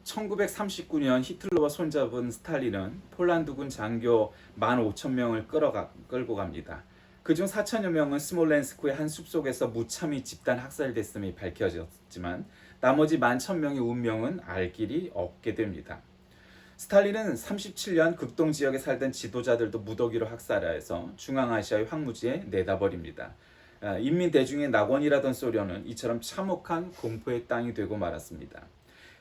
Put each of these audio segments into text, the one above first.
1939년 히틀러와 손잡은 스탈린은 폴란드군 장교 15,000명을 끌고 갑니다. 그중 4천여 명은 스몰렌스크의 한 숲속에서 무참히 집단 학살됐음이 밝혀졌지만 나머지 11,000명의 운명은 알 길이 없게 됩니다. 스탈린은 37년 극동 지역에 살던 지도자들도 무더기로 학살하여서 중앙아시아의 황무지에 내다버립니다. 인민 대중의 낙원이라던 소련은 이처럼 참혹한 공포의 땅이 되고 말았습니다.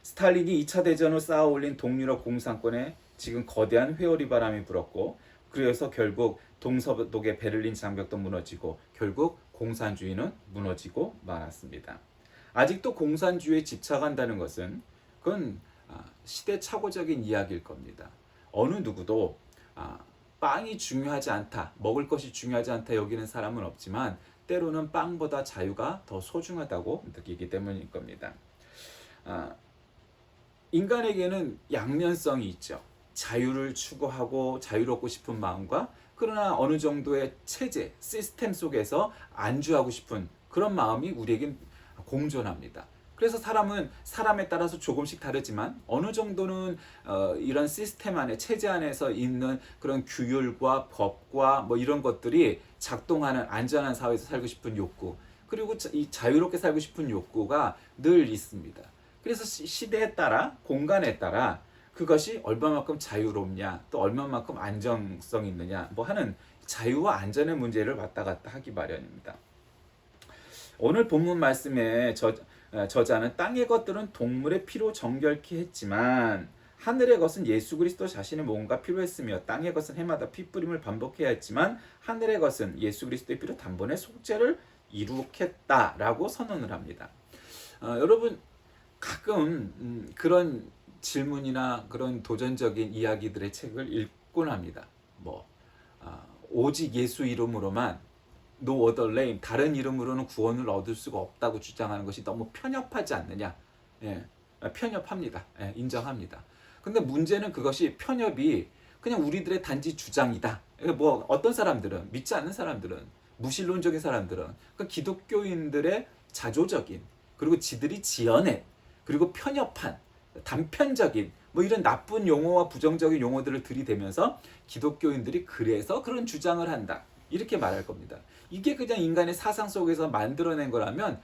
스탈린이 2차 대전을 쌓아 올린 동유럽 공산권에 지금 거대한 회오리 바람이 불었고, 그래서 결국 동서독의 베를린 장벽도 무너지고 결국 공산주의는 무너지고 말았습니다. 아직도 공산주의에 집착한다는 것은 그건 시대착오적인 이야기일 겁니다. 어느 누구도 빵이 중요하지 않다, 먹을 것이 중요하지 않다 여기는 사람은 없지만 때로는 빵보다 자유가 더 소중하다고 느끼기 때문일 겁니다. 인간에게는 양면성이 있죠. 자유를 추구하고 자유롭고 싶은 마음과, 그러나 어느 정도의 체제, 시스템 속에서 안주하고 싶은 그런 마음이 우리에겐 공존합니다. 그래서 사람은 사람에 따라서 조금씩 다르지만 어느 정도는 이런 시스템 안에, 체제 안에서 있는 그런 규율과 법과 뭐 이런 것들이 작동하는 안전한 사회에서 살고 싶은 욕구, 그리고 이 자유롭게 살고 싶은 욕구가 늘 있습니다. 그래서 시대에 따라, 공간에 따라 그것이 얼마만큼 자유롭냐, 또 얼마만큼 안정성 있느냐 뭐 하는 자유와 안전의 문제를 왔다 갔다 하기 마련입니다. 오늘 본문 말씀의 저자는 땅의 것들은 동물의 피로 정결케 했지만 하늘의 것은 예수 그리스도 자신의 몸과 피로 했으며, 땅의 것은 해마다 피 뿌림을 반복해야 했지만 하늘의 것은 예수 그리스도의 피로 단번에 속죄를 이룩했다라고 선언을 합니다. 여러분 가끔 그런 질문이나 그런 도전적인 이야기들의 책을 읽곤 합니다. 오직 예수 이름으로만, no other name, 다른 이름으로는 구원을 얻을 수가 없다고 주장하는 것이 너무 편협하지 않느냐? 예, 편협합니다. 예, 인정합니다. 근데 문제는 그것이 편협이 그냥 우리들의 단지 주장이다. 뭐 어떤 사람들은, 믿지 않는 사람들은, 무신론적인 사람들은 그 기독교인들의 자조적인, 그리고 지들이 지어낸, 그리고 편협한, 단편적인 뭐 이런 나쁜 용어와 부정적인 용어들을 들이대면서 기독교인들이 그래서 그런 주장을 한다, 이렇게 말할 겁니다. 이게 그냥 인간의 사상 속에서 만들어낸 거라면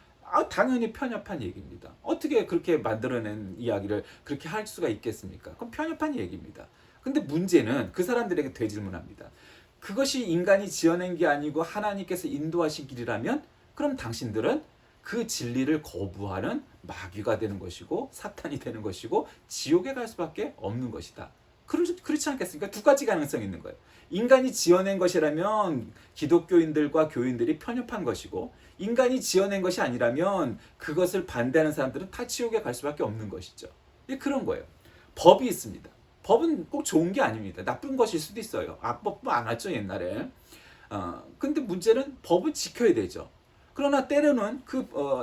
당연히 편협한 얘기입니다. 어떻게 그렇게 만들어낸 이야기를 그렇게 할 수가 있겠습니까? 그건 편협한 얘기입니다. 근데 문제는 그 사람들에게 되질문합니다. 그것이 인간이 지어낸 게 아니고 하나님께서 인도하신 길이라면 그럼 당신들은 그 진리를 거부하는 마귀가 되는 것이고 사탄이 되는 것이고 지옥에 갈 수밖에 없는 것이다. 그렇지 않겠습니까? 두 가지 가능성이 있는 거예요. 인간이 지어낸 것이라면 기독교인들과 교인들이 편협한 것이고, 인간이 지어낸 것이 아니라면 그것을 반대하는 사람들은 다 지옥에 갈 수밖에 없는 것이죠. 그런 거예요. 법이 있습니다. 법은 꼭 좋은 게 아닙니다. 나쁜 것일 수도 있어요. 악법도 많았죠 옛날에. 근데 문제는 법은 지켜야 되죠. 그러나 때로는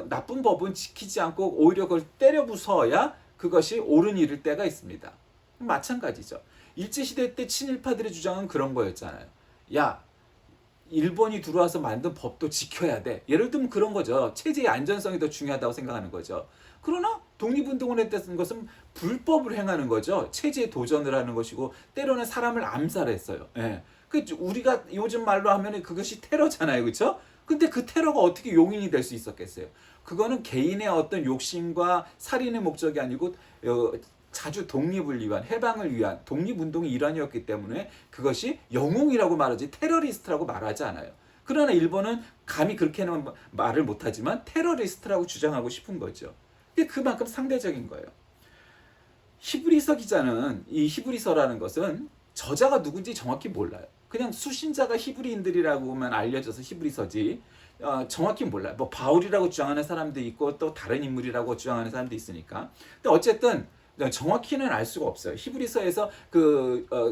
나쁜 법은 지키지 않고 오히려 그걸 때려 부숴야 그것이 옳은 일일 때가 있습니다. 마찬가지죠. 일제시대 때 친일파들의 주장은 그런 거였잖아요. 야, 일본이 들어와서 만든 법도 지켜야 돼. 예를 들면 그런 거죠. 체제의 안전성이 더 중요하다고 생각하는 거죠. 그러나 독립운동을 했다는 것은 불법을 행하는 거죠. 체제에 도전을 하는 것이고, 때로는 사람을 암살했어요. 예. 우리가 요즘 말로 하면 그것이 테러잖아요. 그렇죠? 근데 그 테러가 어떻게 용인이 될 수 있었겠어요? 그거는 개인의 어떤 욕심과 살인의 목적이 아니고 자주 독립을 위한, 해방을 위한 독립운동의 일환이었기 때문에 그것이 영웅이라고 말하지 테러리스트라고 말하지 않아요. 그러나 일본은 감히 그렇게는 말을 못하지만 테러리스트라고 주장하고 싶은 거죠. 근데 그만큼 상대적인 거예요. 히브리서 기자는, 이 히브리서라는 것은 저자가 누군지 정확히 몰라요. 그냥 수신자가 히브리인들이라고만 알려져서 히브리서지 정확히 몰라요. 뭐 바울이라고 주장하는 사람도 있고 또 다른 인물이라고 주장하는 사람도 있으니까. 근데 어쨌든 정확히는 알 수가 없어요. 히브리서에서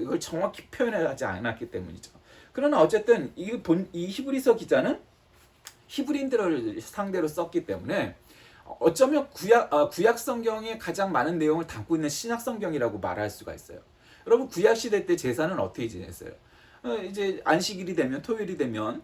이걸 정확히 표현하지 않았기 때문이죠. 그러나 어쨌든 이 히브리서 기자는 히브리인들을 상대로 썼기 때문에 어쩌면 구약 성경에 가장 많은 내용을 담고 있는 신약 성경이라고 말할 수가 있어요. 여러분 구약 시대 때 제사는 어떻게 지냈어요? 이제 안식일이 되면, 토요일이 되면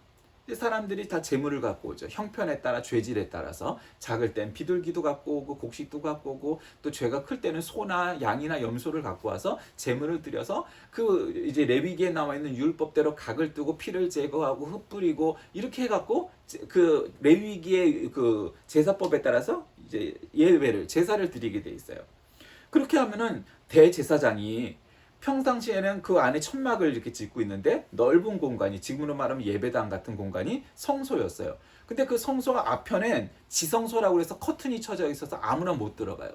사람들이 다 재물을 갖고 오죠. 형편에 따라, 죄질에 따라서. 작을 땐 비둘기도 갖고 오고 곡식도 갖고 오고, 또 죄가 클 때는 소나 양이나 염소를 갖고 와서 재물을 드려서 그 이제 레위기에 나와 있는 율법대로 각을 뜨고 피를 제거하고 흙 뿌리고 이렇게 해갖고 그 레위기의 그 제사법에 따라서 이제 예배를, 제사를 드리게 돼 있어요. 그렇게 하면은 대제사장이 평상시에는 그 안에 천막을 이렇게 짓고 있는데 넓은 공간이, 지금으로 말하면 예배당 같은 공간이 성소였어요. 근데 그 성소가 앞편엔 지성소라고 해서 커튼이 쳐져 있어서 아무나 못 들어가요.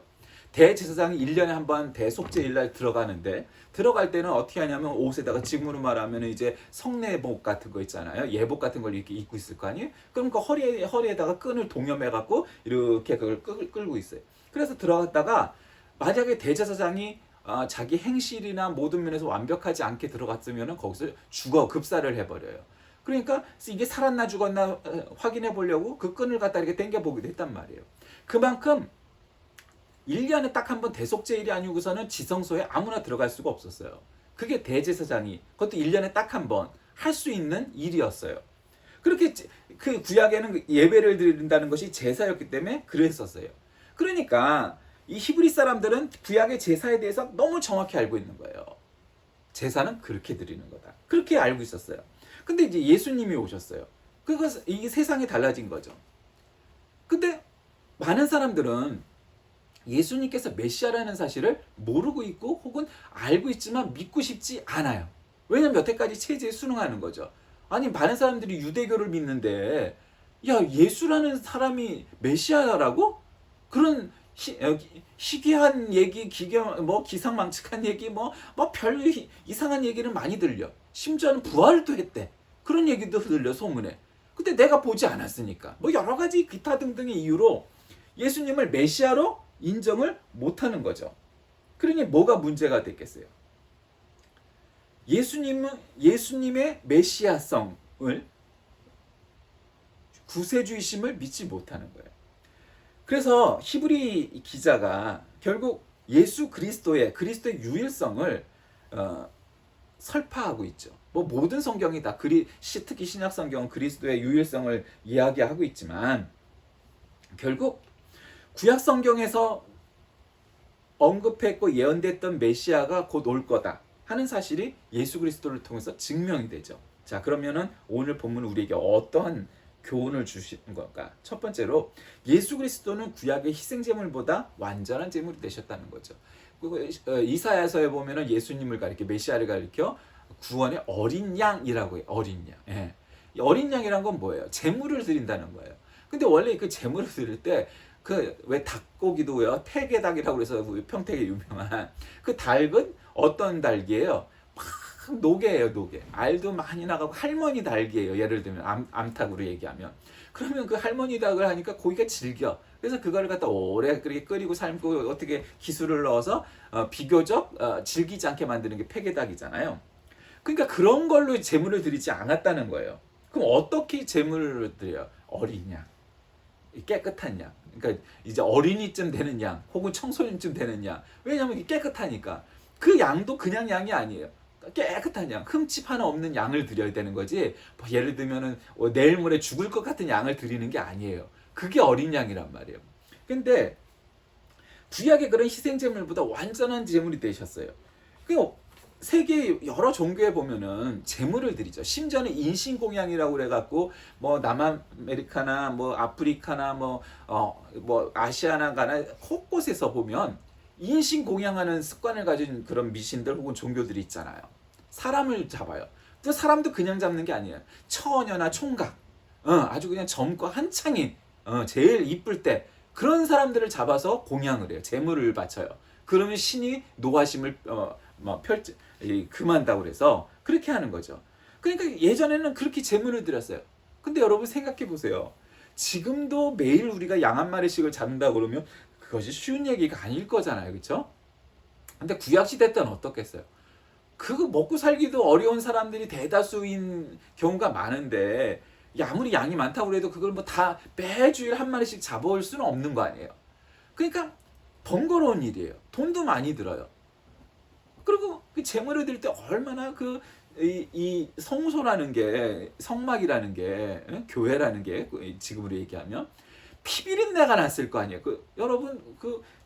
대제사장이 1년에 한 번 대속죄일날 들어가는데, 들어갈 때는 어떻게 하냐면 옷에다가, 지금으로 말하면 이제 성례복 같은 거 있잖아요. 예복 같은 걸 이렇게 입고 있을 거 아니에요. 그럼 그 허리에다가 끈을 동여매 갖고 이렇게 그걸 끌고 있어요. 그래서 들어갔다가 만약에 대제사장이 자기 행실이나 모든 면에서 완벽하지 않게 들어갔으면 거기서 급사를 해버려요. 그러니까 이게 살았나 죽었나 확인해 보려고 그 끈을 갖다 이렇게 당겨 보기도 했단 말이에요. 그만큼 1년에 딱 한 번 대속죄일이 아니고서는 지성소에 아무나 들어갈 수가 없었어요. 그게 대제사장이, 그것도 1년에 딱 한 번 할 수 있는 일이었어요. 그렇게 그 구약에는 예배를 드린다는 것이 제사였기 때문에 그랬었어요. 그러니까 이 히브리 사람들은 구약의 제사에 대해서 너무 정확히 알고 있는 거예요. 제사는 그렇게 드리는 거다. 그렇게 알고 있었어요. 근데 이제 예수님이 오셨어요. 그래서 이게 세상이 달라진 거죠. 근데 많은 사람들은 예수님께서 메시아라는 사실을 모르고 있고 혹은 알고 있지만 믿고 싶지 않아요. 왜냐면 여태까지 체제에 순응하는 거죠. 아니, 많은 사람들이 유대교를 믿는데 야, 예수라는 사람이 메시아라고? 그런 희귀한 얘기, 기상망측한 얘기, 별 이상한 얘기는 많이 들려. 심지어는 부활도 했대. 그런 얘기도 들려, 소문에. 근데 내가 보지 않았으니까. 여러 가지 기타 등등의 이유로 예수님을 메시아로 인정을 못하는 거죠. 그러니 뭐가 문제가 됐겠어요? 예수님의 메시아성을, 구세주이심을 믿지 못하는 거예요. 그래서 히브리 기자가 결국 예수 그리스도의 유일성을 설파하고 있죠. 모든 성경이 다 특히 신약 성경은 그리스도의 유일성을 이야기하고 있지만, 결국 구약 성경에서 언급했고 예언됐던 메시아가 곧 올 거다 하는 사실이 예수 그리스도를 통해서 증명이 되죠. 자, 그러면은 오늘 본문은 우리에게 어떠한 교훈을 주시는 건가? 첫 번째로, 예수 그리스도는 구약의 희생제물보다 완전한 제물이 되셨다는 거죠. 이사야서에 보면은 예수님을 가리켜, 메시아를 가리켜 구원의 어린 양이라고 해요. 어린 양. 예. 어린 양이란 건 뭐예요? 제물을 드린다는 거예요. 근데 원래 그 제물을 드릴 때 왜 닭고기도 왜요? 태계닭이라고 해서 평택에 유명한 그 닭은 어떤 닭이에요? 막 노개예요, 노개. 알도 많이 나가고 할머니 닭이에요. 예를 들면 암탉으로 얘기하면. 그러면 그 할머니 닭을 하니까 고기가 질겨. 그래서 그걸 갖다 오래 그렇게 끓이고 삶고 어떻게 기술을 넣어서 비교적 질기지 않게 만드는 게 폐계닭이잖아요. 그러니까 그런 걸로 제물을 드리지 않았다는 거예요. 그럼 어떻게 제물을 드려요? 어린 양, 깨끗한 양. 그러니까 이제 어린이쯤 되는 양, 혹은 청소년쯤 되는 양. 왜냐하면 이게 깨끗하니까. 그 양도 그냥 양이 아니에요. 깨끗한 양, 흠집 하나 없는 양을 드려야 되는 거지. 예를 들면은 내일 모레 죽을 것 같은 양을 드리는 게 아니에요. 그게 어린 양이란 말이에요. 근데 구약의 그런 희생제물보다 완전한 제물이 되셨어요. 세계 여러 종교에 보면은 제물을 드리죠. 심지어는 인신공양이라고 그래갖고 남아메리카나 아프리카나 아시아나 가나 곳곳에서 보면 인신공양하는 습관을 가진 그런 미신들 혹은 종교들이 있잖아요. 사람을 잡아요. 또 사람도 그냥 잡는 게 아니에요. 처녀나 총각, 아주 그냥 젊고 한창인, 제일 이쁠 때 그런 사람들을 잡아서 공양을 해요. 제물을 바쳐요. 그러면 신이 노하심을 금한다고 그래서 그렇게 하는 거죠. 그러니까 예전에는 그렇게 제물을 드렸어요. 근데 여러분 생각해 보세요. 지금도 매일 우리가 양 한 마리씩을 잡는다 그러면 그것이 쉬운 얘기가 아닐 거잖아요. 그렇죠? 근데 구약 시대 때는 어떻겠어요? 그거 먹고 살기도 어려운 사람들이 대다수인 경우가 많은데, 아무리 양이 많다고 해도 그걸 다 매주일 한 마리씩 잡아올 수는 없는 거 아니에요. 그러니까 번거로운 일이에요. 돈도 많이 들어요. 그리고 그 제물을 드릴 때 얼마나 이 성소라는 게, 성막이라는 게, 교회라는 게 지금으로 얘기하면 피비린내가 났을 거 아니에요. 여러분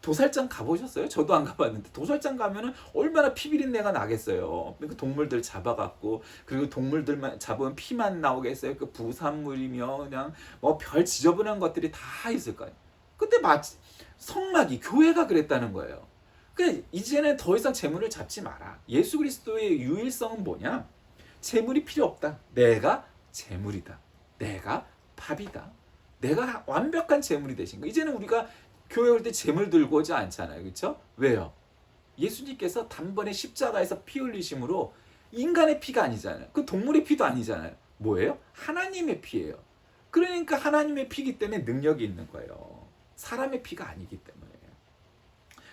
도살장 가보셨어요? 저도 안 가봤는데 도살장 가면은 얼마나 피비린내가 나겠어요. 그 동물들 잡아갖고, 그리고 동물들만 잡으면 피만 나오겠어요. 그 부산물이며 그냥 뭐 별 지저분한 것들이 다 있을 거 아니에요. 근데 마치 성막이, 교회가 그랬다는 거예요. 그러니까 이제는 더 이상 재물을 잡지 마라. 예수 그리스도의 유일성은 뭐냐? 재물이 필요 없다. 내가 재물이다. 내가 밥이다. 내가 완벽한 재물이 되신 거. 이제는 우리가 교회 올 때 재물 들고 오지 않잖아요. 그렇죠? 왜요? 예수님께서 단번에 십자가에서 피 흘리심으로, 인간의 피가 아니잖아요. 그 동물의 피도 아니잖아요. 뭐예요? 하나님의 피예요. 그러니까 하나님의 피기 때문에 능력이 있는 거예요. 사람의 피가 아니기 때문에.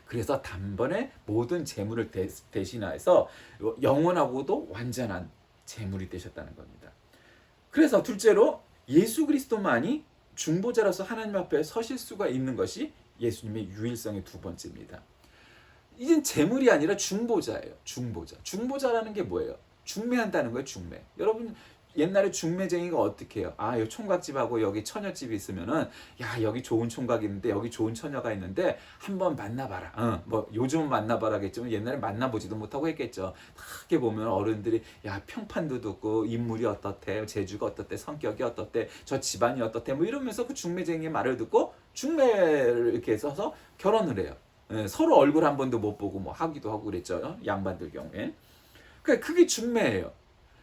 그래서 단번에 모든 재물을 대신하여서 영원하고도 완전한 재물이 되셨다는 겁니다. 그래서 둘째로 예수 그리스도만이 중보자로서 하나님 앞에 서실 수가 있는 것이 예수님의 유일성의 두 번째입니다. 이젠 재물이 아니라 중보자예요. 중보자. 중보자라는 게 뭐예요? 중매한다는 거예요. 중매. 여러분 옛날에 중매쟁이가 어떻게 해요? 아, 여기 총각집하고 여기 처녀집이 있으면은, 야, 여기 좋은 총각이 있는데 여기 좋은 처녀가 있는데 한번 만나봐라. 뭐 요즘은 만나봐라겠지만 옛날에 만나보지도 못하고 했겠죠. 크게 보면 어른들이, 야, 평판도 듣고 인물이 어떻대, 재주가 어떻대, 성격이 어떻대, 저 집안이 어떻대, 뭐 이러면서 그 중매쟁이의 말을 듣고 중매를 이렇게 해서 결혼을 해요. 서로 얼굴 한 번도 못 보고 뭐 하기도 하고 그랬죠. 양반들 경우에. 그러니까 그게 중매예요.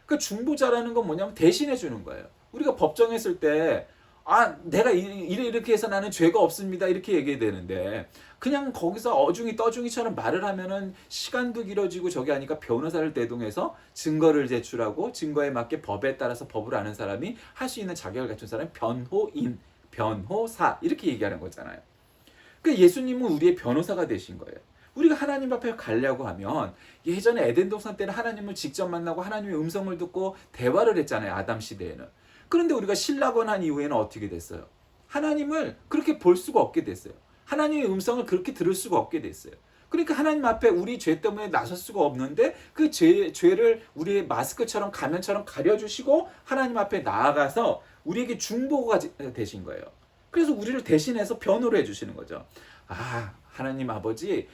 그 중보자라는 건 뭐냐면 대신해 주는 거예요. 우리가 법정에 있을 때, 아, 내가 이렇게 해서 나는 죄가 없습니다, 이렇게 얘기해야 되는데, 그냥 거기서 어중이 떠중이처럼 말을 하면은 시간도 길어지고 저기 하니까 변호사를 대동해서 증거를 제출하고 증거에 맞게 법에 따라서 법을 아는 사람이 할 수 있는 자격을 갖춘 사람이 변호인, 변호사, 이렇게 얘기하는 거잖아요. 그 예수님은 우리의 변호사가 되신 거예요. 우리가 하나님 앞에 가려고 하면, 예전에 에덴 동산 때는 하나님을 직접 만나고 하나님의 음성을 듣고 대화를 했잖아요. 아담 시대에는. 그런데 우리가 신라건 한 이후에는 어떻게 됐어요? 하나님을 그렇게 볼 수가 없게 됐어요. 하나님의 음성을 그렇게 들을 수가 없게 됐어요. 그러니까 하나님 앞에 우리 죄 때문에 나설 수가 없는데, 그 죄를 우리의 마스크처럼 가면처럼 가려주시고 하나님 앞에 나아가서 우리에게 중보가 되신 거예요. 그래서 우리를 대신해서 변호를 해주시는 거죠. 아, 하나님 아버지,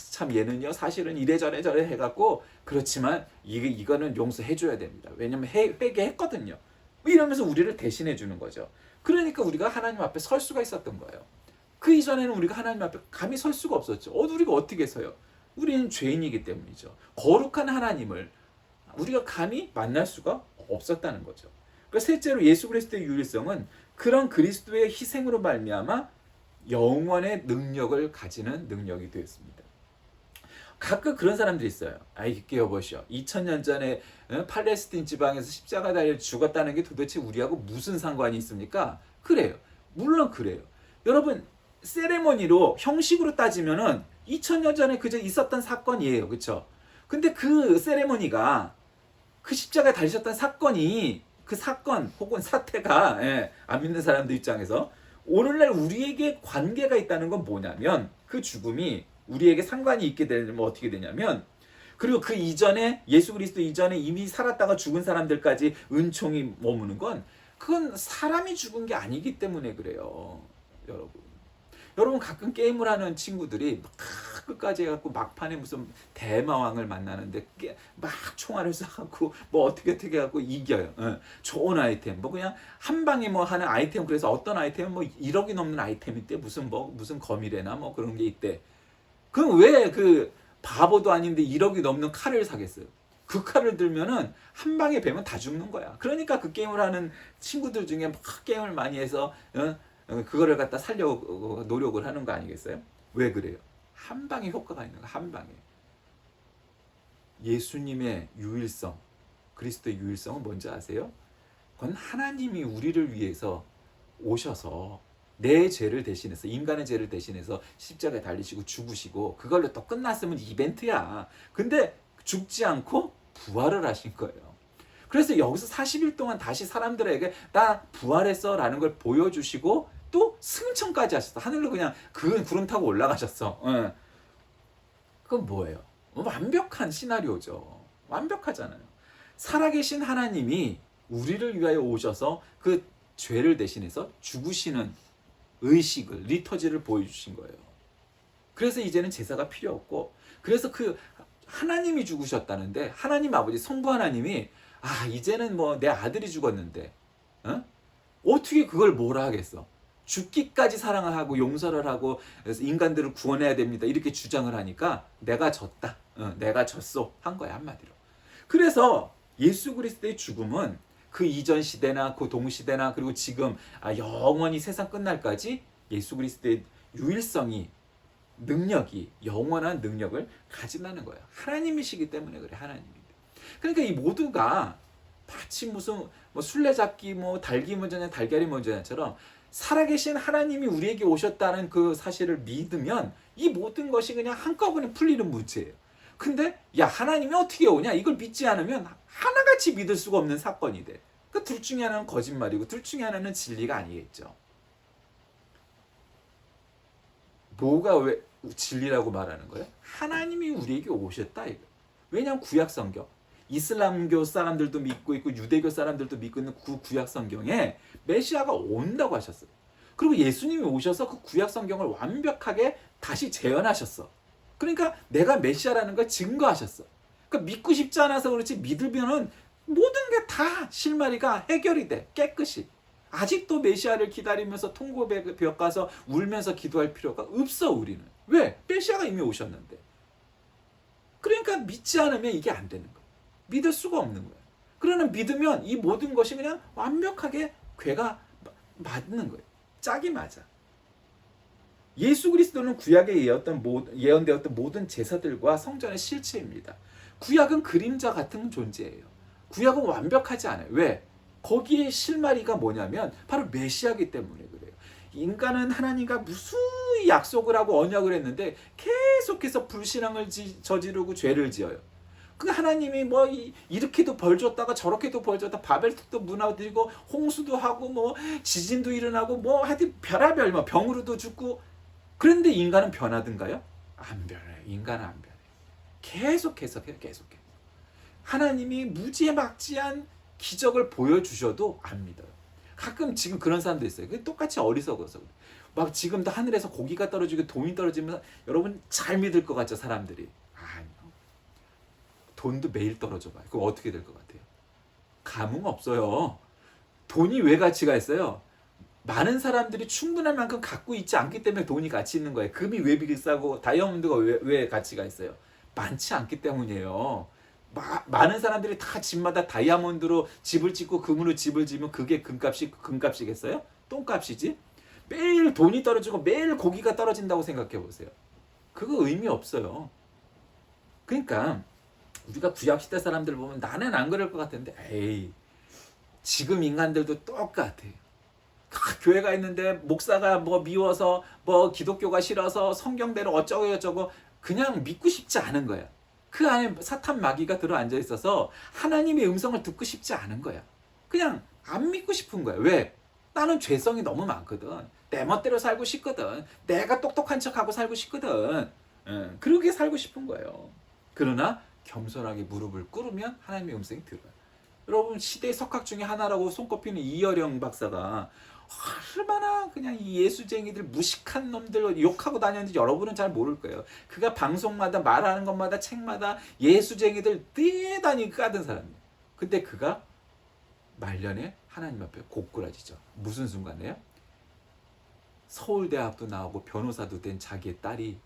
참 얘는요 사실은 이래저래 저래 해갖고, 그렇지만 이거는 용서해줘야 됩니다. 왜냐면 회개했거든요. 이러면서 우리를 대신해 주는 거죠. 그러니까 우리가 하나님 앞에 설 수가 있었던 거예요. 그 이전에는 우리가 하나님 앞에 감히 설 수가 없었죠. 우리가 어떻게 서요? 우리는 죄인이기 때문이죠. 거룩한 하나님을 우리가 감히 만날 수가 없었다는 거죠. 그러니까 셋째로 예수 그리스도의 유일성은 그런 그리스도의 희생으로 말미암아 영원의 능력을 가지는 능력이 되었습니다. 가끔 그런 사람들이 있어요. 아이, 여보시오, 2000년 전에 팔레스틴 지방에서 십자가 달려 죽었다는 게 도대체 우리하고 무슨 상관이 있습니까? 그래요. 물론 그래요. 여러분, 세레머니로, 형식으로 따지면은 2000년 전에 그저 있었던 사건이에요. 그렇죠? 근데 그 세레머니가, 그 십자가에 달리셨던 사건이, 그 사건 혹은 사태가, 안 믿는 사람들 입장에서 오늘날 우리에게 관계가 있다는 건 뭐냐면, 그 죽음이 우리에게 상관이 있게 되면 어떻게 되냐면, 그리고 그 이전에, 예수 그리스도 이전에 이미 살았다가 죽은 사람들까지 은총이 머무는 건, 그건 사람이 죽은 게 아니기 때문에 그래요. 여러분 가끔 게임을 하는 친구들이 막 끝까지 해갖고 막판에 무슨 대마왕을 만나는데 막 총알을 쏴갖고 뭐 어떻게 해갖고 이겨요. 좋은 아이템, 뭐 그냥 한 방에 뭐 하는 아이템. 그래서 어떤 아이템은 뭐 1억이 넘는 아이템이 있대. 무슨 거미래나 뭐 그런 게 있대. 그럼 왜 그 바보도 아닌데 1억이 넘는 칼을 사겠어요? 그 칼을 들면은 한 방에 베면 다 죽는 거야. 그러니까 그 게임을 하는 친구들 중에 막 게임을 많이 해서 그거를 갖다 살려고 노력을 하는 거 아니겠어요? 왜 그래요? 한 방에 효과가 있는 거, 한 방에. 예수님의 유일성, 그리스도의 유일성은 뭔지 아세요? 그건 하나님이 우리를 위해서 오셔서 내 죄를 대신해서, 인간의 죄를 대신해서 십자가에 달리시고 죽으시고, 그걸로 또 끝났으면 이벤트야. 근데 죽지 않고 부활을 하신 거예요. 그래서 여기서 40일 동안 다시 사람들에게 나 부활했어 라는 걸 보여주시고, 또 승천까지 하셨어. 하늘로 그냥 구름 타고 올라가셨어. 그건 뭐예요? 완벽한 시나리오죠. 완벽하잖아요. 살아계신 하나님이 우리를 위하여 오셔서 그 죄를 대신해서 죽으시는 의식을, 리터지를 보여주신 거예요. 그래서 이제는 제사가 필요 없고, 그래서 그 하나님이 죽으셨다는데, 하나님 아버지 성부 하나님이 이제는 뭐 내 아들이 죽었는데 어떻게 그걸 뭐라 하겠어? 죽기까지 사랑을 하고 용서를 하고 인간들을 구원해야 됩니다, 이렇게 주장을 하니까 내가 졌다, 내가 졌어 한 거야, 한마디로. 그래서 예수 그리스도의 죽음은 그 이전 시대나 그 동시대나 그리고 지금 영원히 세상 끝날까지 예수 그리스도의 유일성이, 능력이, 영원한 능력을 가진다는 거예요. 하나님이시기 때문에 그래, 하나님인데. 그러니까 이 모두가 마치 무슨 뭐 술래잡기, 뭐 닭이 먼저냐 달걀이 먼저냐처럼 살아계신 하나님이 우리에게 오셨다는 그 사실을 믿으면 이 모든 것이 그냥 한꺼번에 풀리는 문제예요. 근데 하나님이 어떻게 오냐, 이걸 믿지 않으면 하나같이 믿을 수가 없는 사건이 돼. 그 둘 중에 하나는 거짓말이고 둘 중에 하나는 진리가 아니겠죠. 뭐가 왜 진리라고 말하는 거예요? 하나님이 우리에게 오셨다 이거. 왜냐하면 구약 성경, 이슬람교 사람들도 믿고 있고 유대교 사람들도 믿고 있는 그 구약 성경에 메시아가 온다고 하셨어요. 그리고 예수님이 오셔서 그 구약 성경을 완벽하게 다시 재현하셨어. 그러니까 내가 메시아라는 걸 증거하셨어. 그러니까 믿고 싶지 않아서 그렇지, 믿으면은 모든 게 다 실마리가 해결이 돼, 깨끗이. 아직도 메시아를 기다리면서 통곡에 벽가서 울면서 기도할 필요가 없어, 우리는. 왜? 메시아가 이미 오셨는데. 그러니까 믿지 않으면 이게 안 되는 거야. 믿을 수가 없는 거야. 그러나 믿으면 이 모든 것이 그냥 완벽하게 궤가 맞는 거예요. 짝이 맞아. 예수 그리스도는 구약에 예언되었던 모든 제사들과 성전의 실체입니다. 구약은 그림자 같은 존재예요. 구약은 완벽하지 않아요. 왜? 거기에 실마리가 뭐냐면 바로 메시아이기 때문에 그래요. 인간은 하나님과 무수히 약속을 하고 언약을 했는데 계속해서 불신앙을 저지르고 죄를 지어요. 그 하나님이 뭐 이렇게도 벌 줬다가 저렇게도 벌 줬다, 바벨탑도 무너뜨리고 홍수도 하고 뭐 지진도 일어나고 뭐 하여튼 별의별, 뭐 병으로도 죽고. 그런데 인간은 변하던가요? 안 변해요. 인간은 안 변해요. 계속해서. 하나님이 무지막지한 기적을 보여주셔도 안 믿어요. 가끔 지금 그런 사람도 있어요. 똑같이 어리석어서 막 지금도 하늘에서 고기가 떨어지고 돈이 떨어지면 여러분 잘 믿을 것 같죠, 사람들이? 아니요. 돈도 매일 떨어져 봐요. 그럼 어떻게 될 것 같아요? 감흥 없어요. 돈이 왜 가치가 있어요? 많은 사람들이 충분할 만큼 갖고 있지 않기 때문에 돈이 가치 있는 거예요. 금이 왜 비싸고 다이아몬드가 왜 가치가 있어요? 많지 않기 때문이에요. 많은 사람들이 다 집마다 다이아몬드로 집을 짓고 금으로 집을 지으면 그게 금값이겠어요? 똥값이지. 매일 돈이 떨어지고 매일 고기가 떨어진다고 생각해 보세요. 그거 의미 없어요. 그러니까 우리가 구약시대 사람들 보면 나는 안 그럴 것 같은데, 에이, 지금 인간들도 똑같아. 교회가 있는데 목사가 뭐 미워서 뭐 기독교가 싫어서 성경대로 어쩌고 그냥 믿고 싶지 않은 거야. 그 안에 사탄 마귀가 들어앉아 있어서 하나님의 음성을 듣고 싶지 않은 거야. 그냥 안 믿고 싶은 거야. 왜? 나는 죄성이 너무 많거든. 내 멋대로 살고 싶거든. 내가 똑똑한 척하고 살고 싶거든. 그렇게 살고 싶은 거예요. 그러나 겸손하게 무릎을 꿇으면 하나님의 음성이 들어요. 여러분, 시대의 석학 중에 하나라고 손꼽히는 이어령 박사가 얼마나 그냥 이 예수쟁이들, 무식한 놈들 욕하고 다녔는지 여러분은 잘 모를 거예요. 그가 방송마다 말하는 것마다 책마다 예수쟁이들 대단히 까던 사람이에요. 근데 그가 말년에 하나님 앞에 고꾸라지죠. 무슨 순간에요? 서울대학도 나오고 변호사도 된 자기의 딸이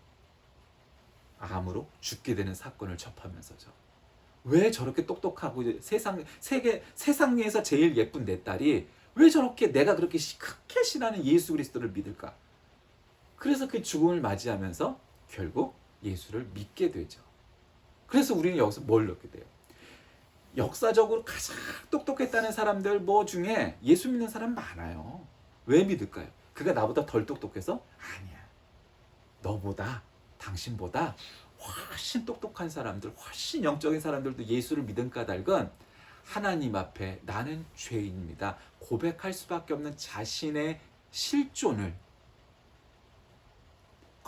암으로 죽게 되는 사건을 접하면서죠. 왜 저렇게 똑똑하고 세상에서 제일 예쁜 내 딸이 왜 저렇게 내가 그렇게 크게 신하는 예수 그리스도를 믿을까? 그래서 그 죽음을 맞이하면서 결국 예수를 믿게 되죠. 그래서 우리는 여기서 뭘 얻게 돼요? 역사적으로 가장 똑똑했다는 사람들 뭐 중에 예수 믿는 사람 많아요. 왜 믿을까요? 그가 나보다 덜 똑똑해서? 아니야. 너보다, 당신보다 훨씬 똑똑한 사람들, 훨씬 영적인 사람들도 예수를 믿은 까닭은 하나님 앞에 나는 죄인입니다 고백할 수밖에 없는 자신의 실존을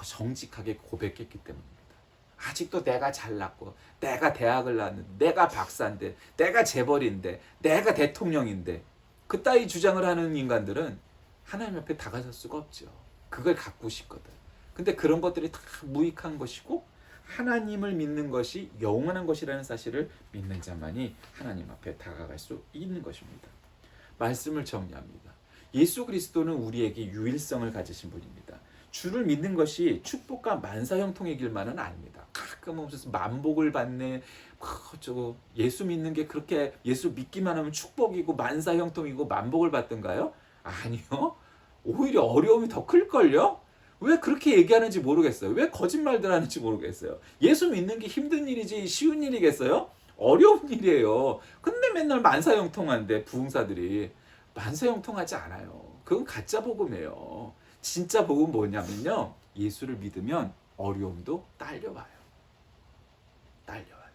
정직하게 고백했기 때문입니다. 아직도 내가 잘났고, 내가 대학을 나왔는데, 내가 박사인데, 내가 재벌인데, 내가 대통령인데, 그따위 주장을 하는 인간들은 하나님 앞에 다가설 수가 없죠. 그걸 갖고 싶거든. 근데 그런 것들이 다 무익한 것이고, 하나님을 믿는 것이 영원한 것이라는 사실을 믿는 자만이 하나님 앞에 다가갈 수 있는 것입니다. 말씀을 정리합니다. 예수 그리스도는 우리에게 유일성을 가지신 분입니다. 주를 믿는 것이 축복과 만사형통의 길만은 아닙니다. 가끔은 무슨 만복을 받네, 저거 예수 믿는 게 그렇게 예수 믿기만 하면 축복이고 만사형통이고 만복을 받던가요? 아니요. 오히려 어려움이 더 클걸요? 왜 그렇게 얘기하는지 모르겠어요. 왜 거짓말들 하는지 모르겠어요. 예수 믿는 게 힘든 일이지 쉬운 일이겠어요? 어려운 일이에요. 근데 맨날 만사형통한데 부흥사들이 만사형통하지 않아요. 그건 가짜 복음이에요. 진짜 복음 뭐냐면요. 예수를 믿으면 어려움도 딸려와요. 딸려와요.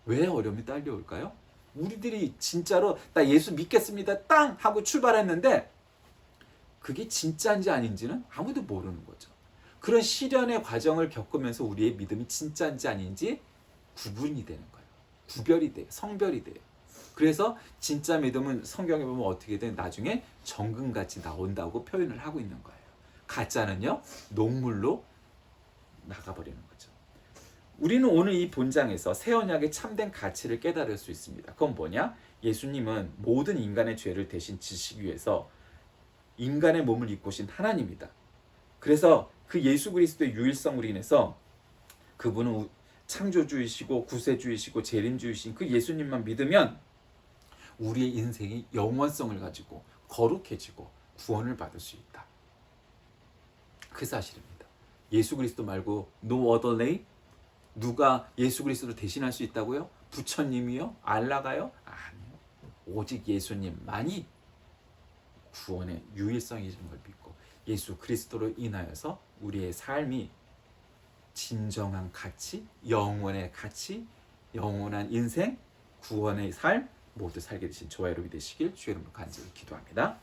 왜 어려움이 딸려올까요? 우리들이 진짜로 나 예수 믿겠습니다 땅 하고 출발했는데 그게 진짜인지 아닌지는 아무도 모르는 거죠. 그런 시련의 과정을 겪으면서 우리의 믿음이 진짜인지 아닌지 구분이 되는 거예요. 구별이 돼요. 성별이 돼요. 그래서 진짜 믿음은 성경에 보면 어떻게 돼? 나중에 정금같이 나온다고 표현을 하고 있는 거예요. 가짜는요, 녹물로 나가버리는 거죠. 우리는 오늘 이 본장에서 새 언약의 참된 가치를 깨달을 수 있습니다. 그건 뭐냐? 예수님은 모든 인간의 죄를 대신 지시기 위해서 인간의 몸을 입고 오신 하나님이다. 그래서 그 예수 그리스도의 유일성으로 인해서 그분은 창조주이시고 구세주이시고 재림주이신 그 예수님만 믿으면 우리의 인생이 영원성을 가지고 거룩해지고 구원을 받을 수 있다. 그 사실입니다. 예수 그리스도 말고 no other name? 누가 예수 그리스도를 대신할 수 있다고요? 부처님이요? 알라가요? 아니요. 오직 예수님만이 구원의 유일성이신 걸 믿고 예수 그리스도로 인하여서 우리의 삶이 진정한 가치, 영원의 가치, 영원한 인생, 구원의 삶 모두 살게 되신 저와 여러분이 되시길 주의 이름으로 간절히 기도합니다.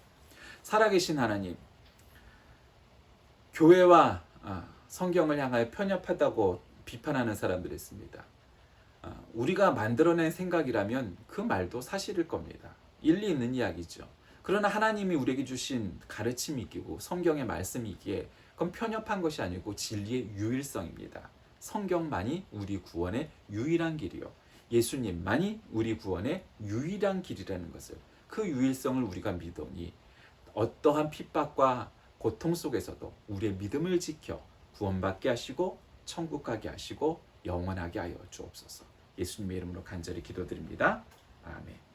살아계신 하나님, 교회와 성경을 향하여 편협하다고 비판하는 사람들이 있습니다. 우리가 만들어낸 생각이라면 그 말도 사실일 겁니다. 일리 있는 이야기죠. 그러나 하나님이 우리에게 주신 가르침이 있고 성경의 말씀이 있기에 그건 편협한 것이 아니고 진리의 유일성입니다. 성경만이 우리 구원의 유일한 길이요. 예수님만이 우리 구원의 유일한 길이라는 것을, 그 유일성을 우리가 믿으니 어떠한 핍박과 고통 속에서도 우리의 믿음을 지켜 구원받게 하시고 천국 가게 하시고 영원하게 하여 주옵소서. 예수님의 이름으로 간절히 기도드립니다. 아멘.